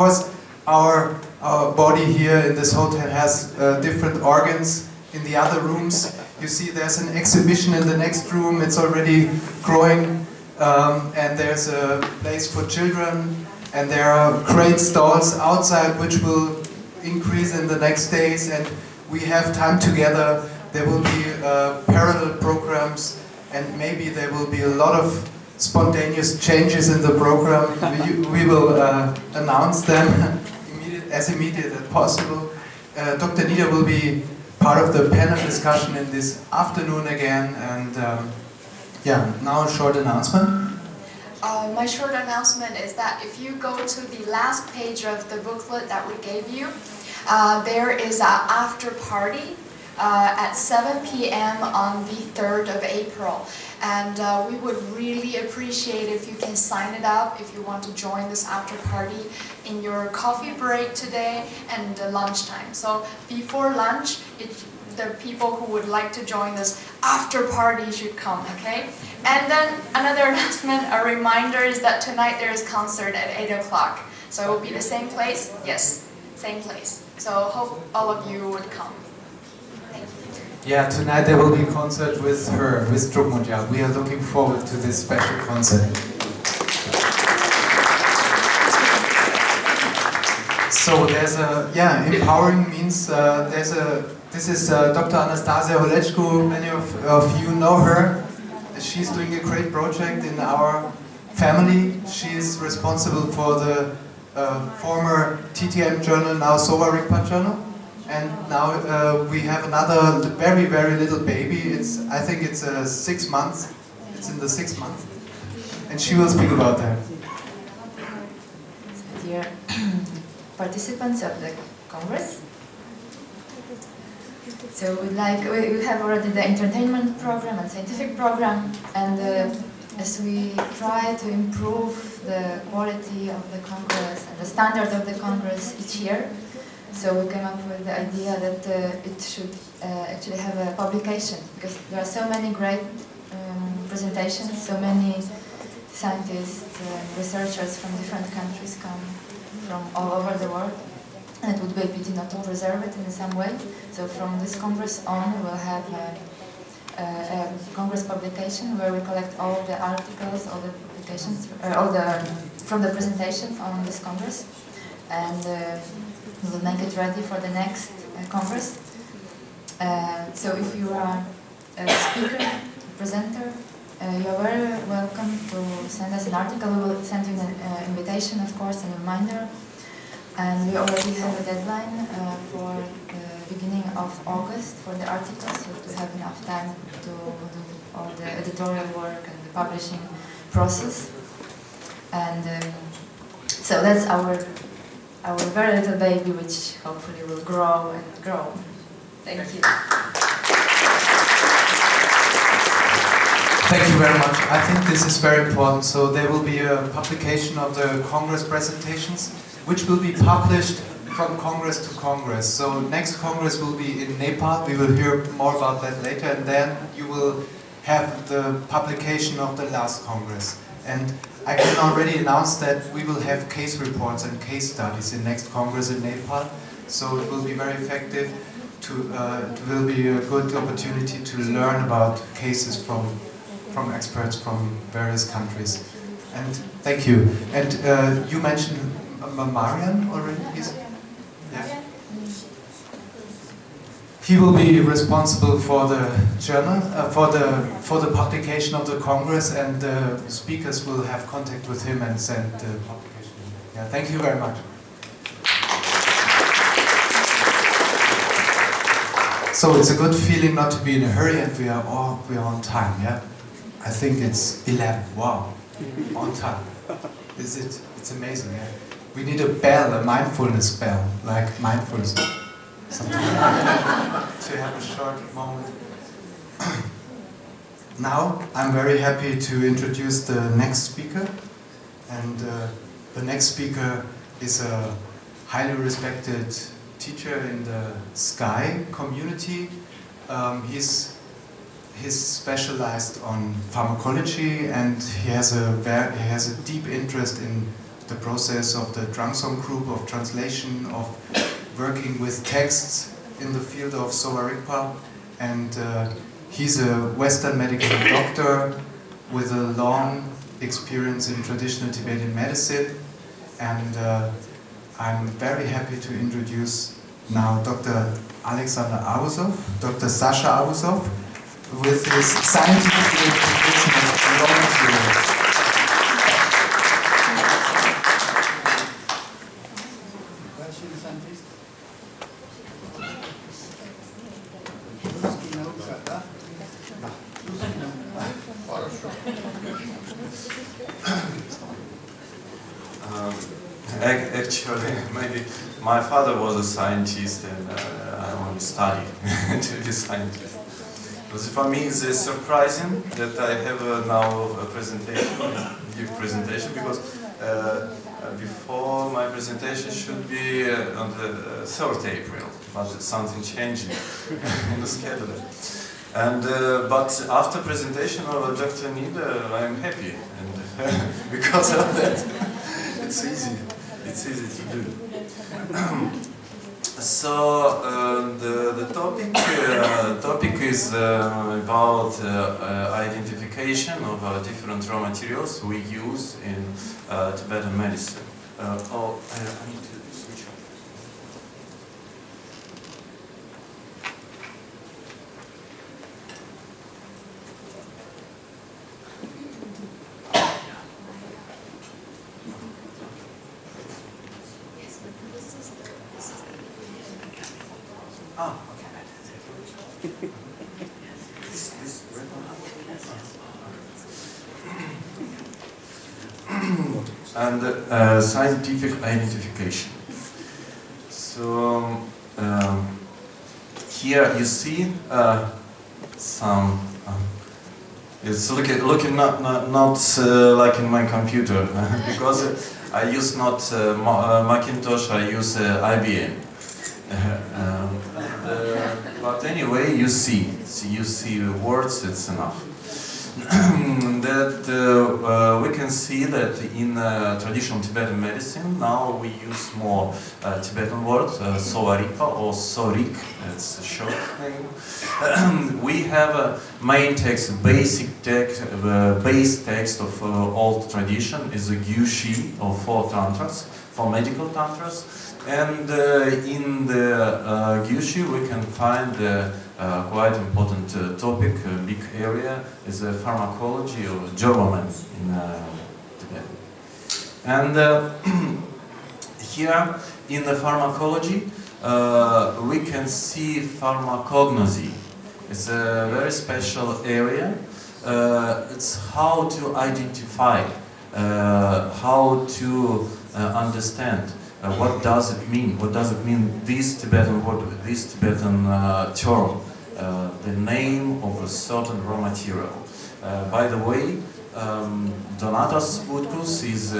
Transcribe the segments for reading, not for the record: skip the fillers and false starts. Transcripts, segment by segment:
course, our body here in this hotel has different organs. In the other rooms, you see there's an exhibition in the next room. It's already growing, and there's a place for children, and there are great stalls outside which will increase in the next days, and we have time together. There will be parallel programs, and maybe there will be a lot of spontaneous changes in the program. We will announce them as immediate as possible. Dr. Nieder will be part of the panel discussion in this afternoon again, and yeah, now a short announcement. My short announcement is that if you go to the last page of the booklet that we gave you, there is an after party at 7 p.m. on the 3rd of April. And we would really appreciate if you can sign it up if you want to join this after party in your coffee break today and lunchtime. So before lunch, the people who would like to join this after party should come, okay? And then another announcement, a reminder is that tonight there is concert at 8 o'clock. So it will be the same place? Yes, same place. So hope all of you would come. Yeah, tonight there will be a concert with her, with Drukmunja. We are looking forward to this special concert. So there's a, yeah, empowering means this is Dr. Anastasia Holečko. Many of you know her. She's doing a great project in our family. She is responsible for the former TTM journal, now Sova Rigpa journal. And now we have another very, very little baby. I think it's 6 months. It's in the 6th month. And she will speak about that. Dear participants of the Congress, so we have already the entertainment program and scientific program, and as we try to improve the quality of the Congress and the standard of the Congress each year, so we came up with the idea that it should actually have a publication, because there are so many great presentations, so many scientists and researchers from different countries come from all over the world, and it would be a pity not to preserve it in some way. So from this Congress on, we will have a Congress publication where we collect all the articles, all the publications, from the presentations on this Congress, and we will make it ready for the next Congress. So if you are a speaker, a presenter, you are very welcome to send us an article. We will send you an invitation, of course, and a reminder. And we already have a deadline for the beginning of August for the articles, so to have enough time to do all the editorial work and the publishing process. And so that's our very little baby, which hopefully will grow and grow. Thank you. Thank you very much. I think this is very important. So there will be a publication of the Congress presentations, which will be published from Congress to Congress. So next Congress will be in Nepal. We will hear more about that later. And then you will have the publication of the last Congress. And I can already announce that we will have case reports and case studies in next Congress in Nepal. So it will be very effective. It will be a good opportunity to learn about cases from experts from various countries. And thank you. And you mentioned Marian already? Yeah. He will be responsible for the journal, for the publication of the Congress, and the speakers will have contact with him and send the publication. Yeah, thank you very much. So it's a good feeling not to be in a hurry, and we are on time. Yeah, I think it's 11. Wow, on time. Is it? It's amazing. Yeah? We need a bell, a mindfulness bell, like mindfulness. Something like that, to have a short moment. Now, I'm very happy to introduce the next speaker. And the next speaker is a highly respected teacher in the SCI community. He's specialized on pharmacology, and he has a deep interest in the process of the Drangsong group of translation, of working with texts in the field of Sowa Rigpa. And he's a Western medical doctor with a long experience in traditional Tibetan medicine. And I'm very happy to introduce now Dr. Alexander Abusov, Dr. Sasha Abusov, with his scientific interpretation of raw materials. Actually, maybe my father was a scientist and I only studied to be a scientist. But for me it's surprising that I have now a presentation, give presentation, because before my presentation should be on the 3rd April, but something changed in the schedule. And but after presentation of Dr. Nida, I am happy, and because of that, it's easy. It's easy to do. So the topic is about identification of different raw materials we use in Tibetan medicine. I need to switch on. And scientific identification. So here you see some. It's looking not like in my computer because I use not Macintosh. I use IBM. But anyway, you see words. It's enough. That we can see that in traditional Tibetan medicine now we use more Tibetan word, Sowa Rigpa or Sorik, it's a short name. We have a main text, basic text, base text of old tradition is a Gyushi of 4 tantras, 4 medical tantras, and in the Gyushi we can find quite important topic, big area, is pharmacology or German in Tibet. And here in the pharmacology we can see pharmacognosy. It's a very special area. It's how to identify, how to understand what does it mean? What does it mean? This Tibetan word, this Tibetan term, the name of a certain raw material. By the way, Donatas Butkus is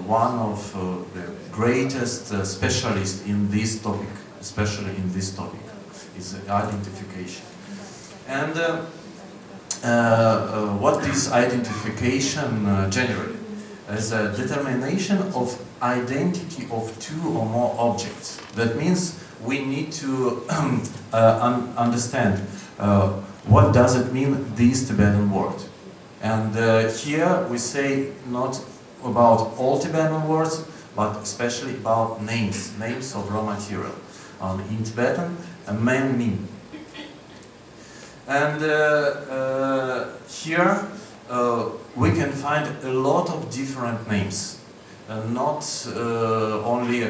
one of the greatest specialists in this topic, especially in this topic, is identification. And what is identification generally? As a determination of identity of 2 or more objects. That means we need to understand what does it mean, this Tibetan word. And here we say not about all Tibetan words, but especially about names of raw material. In Tibetan, a man min. And here we can find a lot of different names. Not only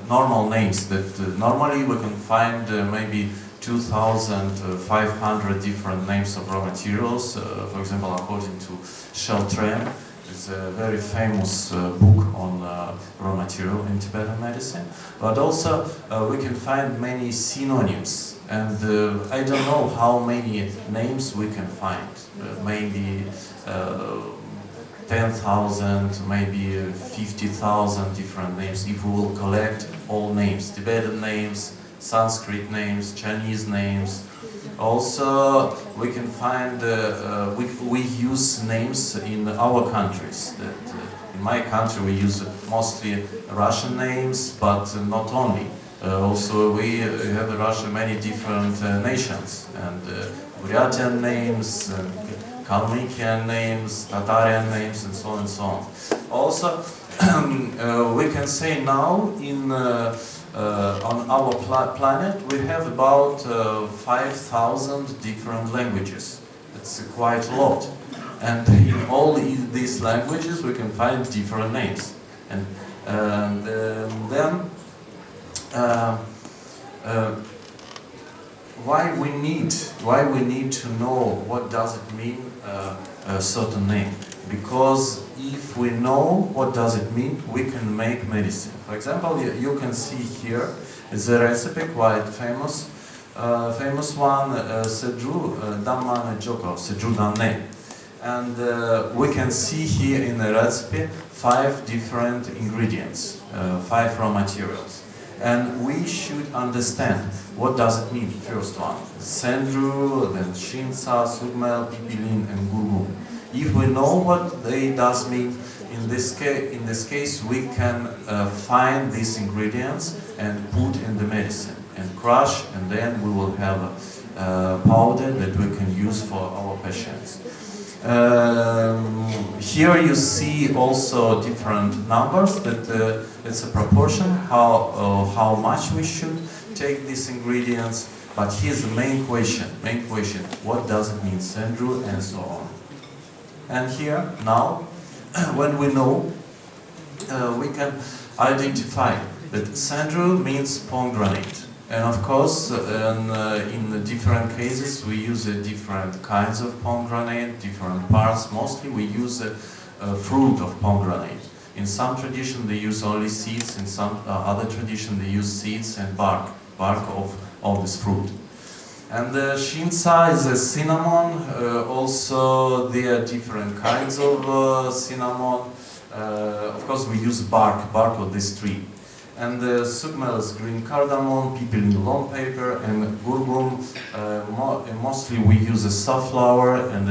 normal names that normally we can find maybe 2,500 different names of raw materials. For example, according to Sheltram, it's a very famous book on raw material in Tibetan medicine. But also we can find many synonyms. And I don't know how many names we can find. Maybe 10,000, maybe 50,000 different names if we will collect all names, Tibetan names, Sanskrit names, Chinese names. Also, we can find, we use names in our countries, that in In my country we use mostly Russian names, but not only. Also we have in Russia many different nations, and Buryatian names, Kalmykian names, Tatarian names, and so on and so on. Also, we can say now on our planet we have about 5,000 different languages. It's quite a lot. And in all these languages we can find different names. And then why we need to know what does it mean a certain name? Because if we know what does it mean, we can make medicine. For example, you can see here is a recipe quite famous one, Sedru Damane Joko, Sedru Dane. And we can see here in the recipe 5 different ingredients, 5 raw materials. And we should understand what does it mean. First one, Sendru, then Shinsa, Sugmel, Pipilin, and Gurgum. If we know what they does mean, in this case we can find these ingredients and put in the medicine and crush, and then we will have a powder that we can use for our patients. Here you see also different numbers, that it's a proportion how much we should take these ingredients. But here's the main question, what does it mean, Sendru, and so on. And here now, when we know, we can identify that Sendru means pomegranate. And of course, in the different cases, we use different kinds of pomegranate, different parts. Mostly we use fruit of pomegranate. In some tradition they use only seeds, in some other tradition they use seeds and bark of this fruit. And the Shinsa is a cinnamon. Also there are different kinds of cinnamon. Of course we use bark of this tree. And the Sugmel is green cardamom, Pipilin long pepper, and Gurgum. Mostly we use a safflower, and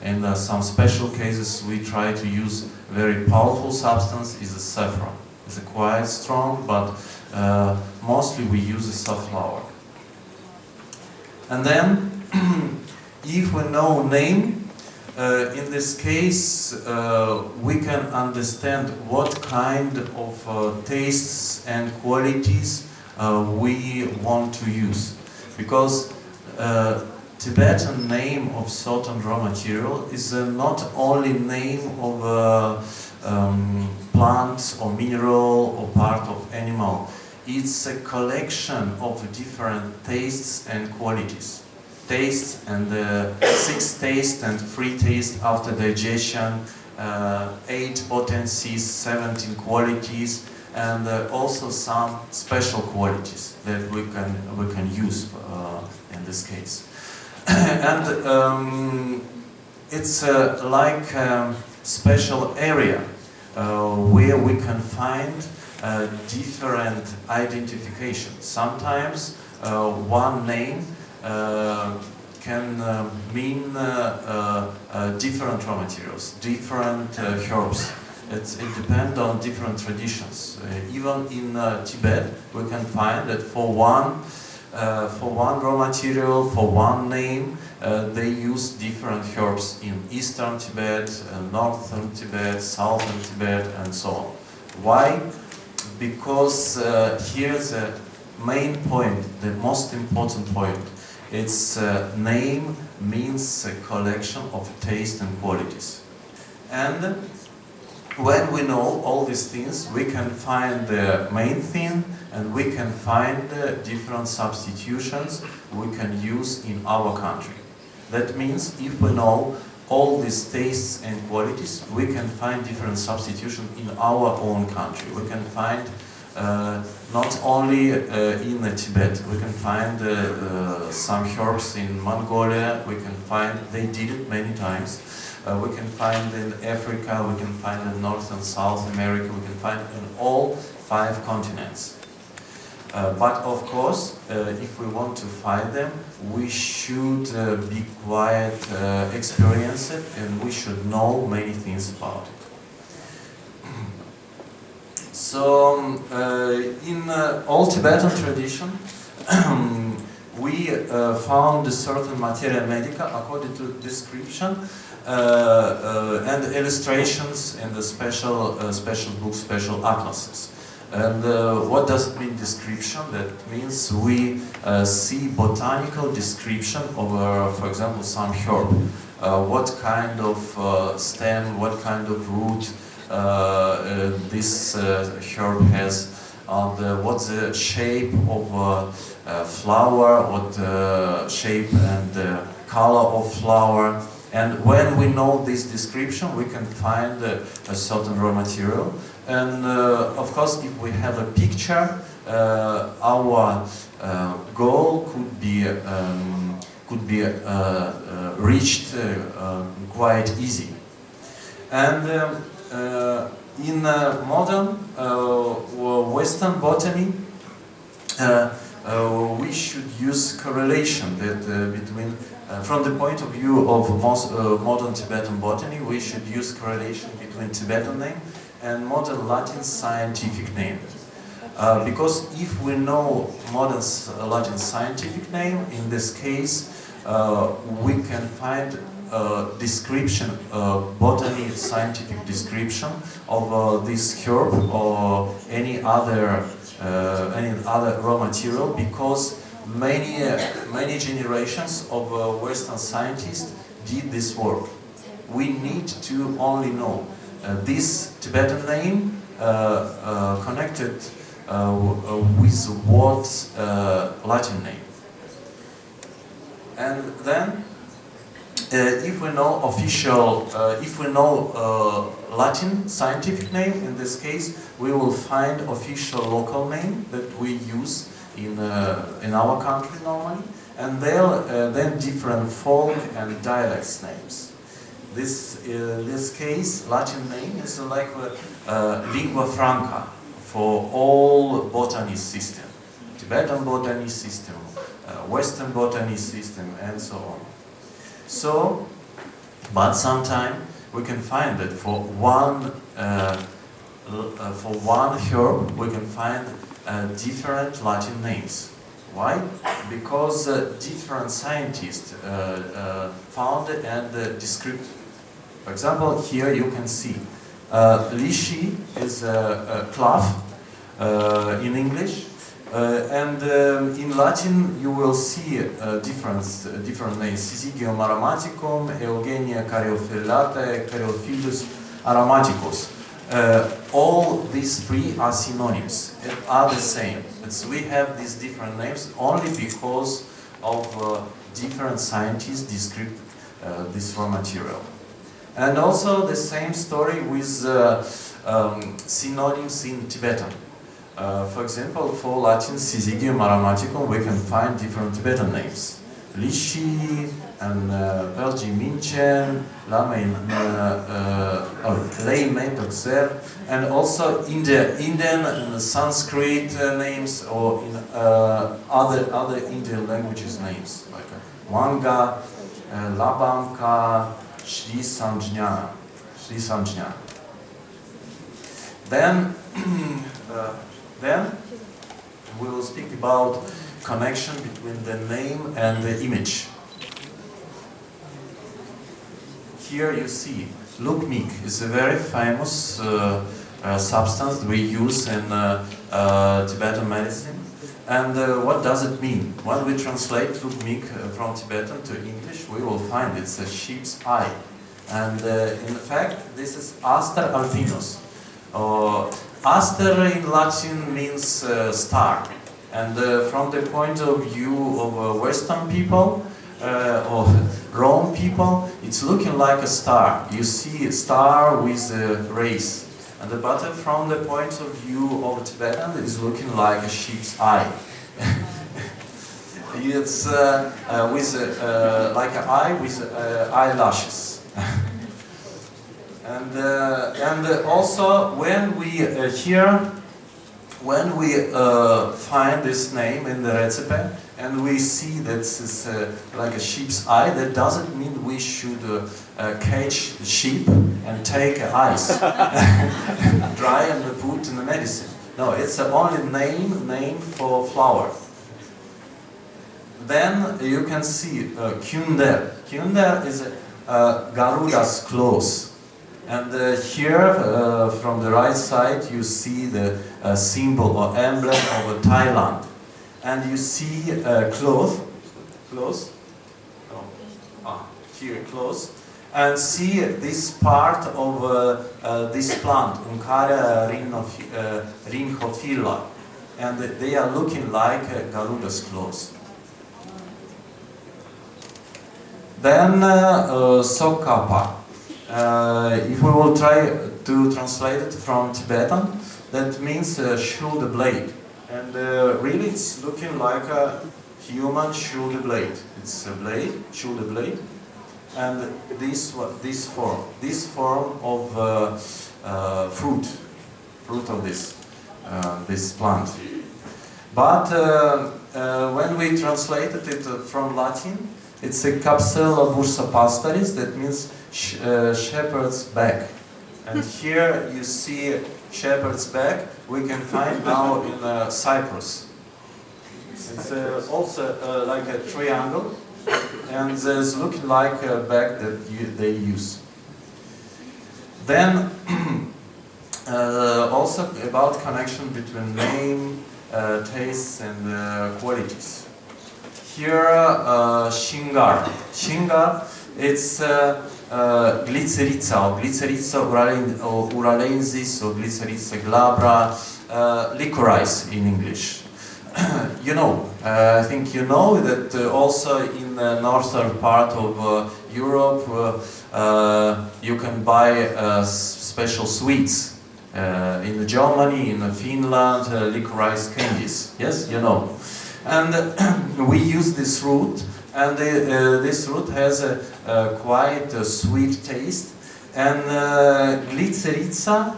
in some special cases we try to use very powerful substance, is a saffron. It's quite strong, but mostly we use a safflower. And then, if we know name, in this case, we can understand what kind of tastes and qualities we want to use. Because Tibetan name of certain raw material is not only name of plant or mineral or part of animal. It's a collection of different tastes and qualities. Taste and 6 tastes and 3 tastes after digestion, 8 potencies, 17 qualities, and also some special qualities that we can use in this case. And it's like a special area where we can find different identifications. Sometimes one name can mean different raw materials, different herbs. It depends on different traditions. Even in Tibet, we can find that for one raw material, for one name, they use different herbs in eastern Tibet, northern Tibet, southern Tibet, and so on. Why? Because here's the main point, the most important point. Its name means a collection of taste and qualities. And when we know all these things, we can find the main thing, and we can find different substitutions we can use in our country. That means if we know all these tastes and qualities, we can find different substitutions in our own country. We can find not only in Tibet, we can find some herbs in Mongolia, we can find, they did it many times, we can find in Africa, we can find in North and South America, we can find in all 5 continents. But of course, if we want to find them, we should be quite experienced, and we should know many things about it. So in old Tibetan tradition, we found a certain materia medica according to description and illustrations in the special books, special atlases. And what does it mean, description? That means we see botanical description of, for example, some herb. What kind of stem, what kind of root this herb has, what's the shape of flower, what shape and color of flower. And when we know this description, we can find a certain raw material. And of course, if we have a picture, our goal could be reached quite easy. And in modern Western botany, we should use correlation that between, from the point of view of modern Tibetan botany, we should use correlation between Tibetan name and modern Latin scientific name. Because if we know modern Latin scientific name, in this case, we can find description, botany scientific description of this herb or any other raw material, because many generations of Western scientists did this work. We need to only know this Tibetan name connected with what Latin name. And then, if we know Latin scientific name, in this case, we will find official local name that we use in our country normally, and then different folk and dialects names. This case, Latin name is like lingua franca for all botany system, Tibetan botany system, Western botany system, and so on. So, but sometimes we can find that for one herb we can find different Latin names. Why? Because different scientists found and described. For example, here you can see lychee is a clove in English, and in Latin you will see different names: Syzygium aromaticum, Eugenia caryophyllata, Caryophyllus aromaticus. All these three are synonyms and are the same. So we have these different names only because of different scientists describe this raw material. And also the same story with synonyms in Tibetan. For example, for Latin Syzygium aromaticum, we can find different Tibetan names. Lychee and Pelgi Minchen, Lei Metoxer, and also in the Indian and Sanskrit names, or in other Indian languages names, like Wanga, Labanka, Shri Sanjna. Then we will speak about connection between the name and the image. Here you see Lukmik is a very famous substance we use in Tibetan medicine. And what does it mean? When we translate Lukmik from Tibetan to English, we will find it's a sheep's eye. And in fact, this is Aster alpinus. Aster in Latin means star. And from the point of view of Western people, or Rome people, it's looking like a star. You see a star with rays. And but from the point of view of Tibetan, it's looking like a sheep's eye. It's with like an eye with eyelashes. And also when we hear when we find this name in the recipe and we see that it's like a sheep's eye, that doesn't mean we should catch the sheep and take ice, dry and put in the medicine. No, it's only name for flower. Then you can see Künder. Künder is Garuda's claws. And here, from the right side, you see the symbol or emblem of Thailand. And you see cloth, here close, and see this part of this plant, Uncaria rhinophylla, and they are looking like Garuda's claws. Then Sokapa. If we will try to translate it from Tibetan, that means shoulder blade. And really it's looking like a human shoulder blade. It's a blade, shoulder blade, and this form of fruit of this plant. But when we translated it from Latin, it's a Capsella bursapastaris, that means shepherd's back. And here you see shepherd's back, we can find now in Cyprus. It's also like a triangle, and it's looking like a bag that they use. Then also about connection between name, tastes and qualities. Here Shingar. Shingar, it's Glycerica or Glycerica uralensis or Glycerica glabra, licorice in English. You know, I think you know that also in the northern part of Europe you can buy special sweets. In Germany, in Finland, licorice candies. Yes, you know. And we use this root, and this root has a quite a sweet taste. And Glycerica,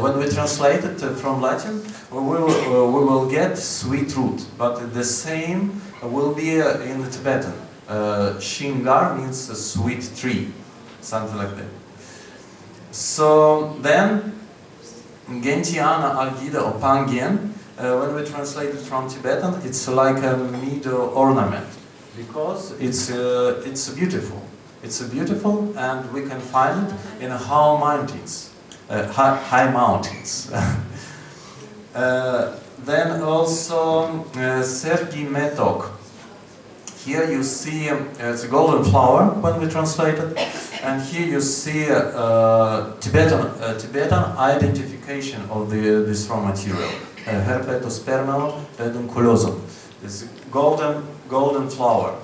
when we translate it from Latin, we will get sweet root, but the same will be in Tibetan. Shingar means a sweet tree, something like that. So then, Gentiana algida or Pangyen, when we translate it from Tibetan, it's like a meadow ornament, because it's beautiful. It's beautiful, and we can find it in high mountains. Then also Sergi Metok. Here you see it's a golden flower when we translate it, and here you see Tibetan identification of this raw material. Herpetospermum pedunculosum. It's golden flower.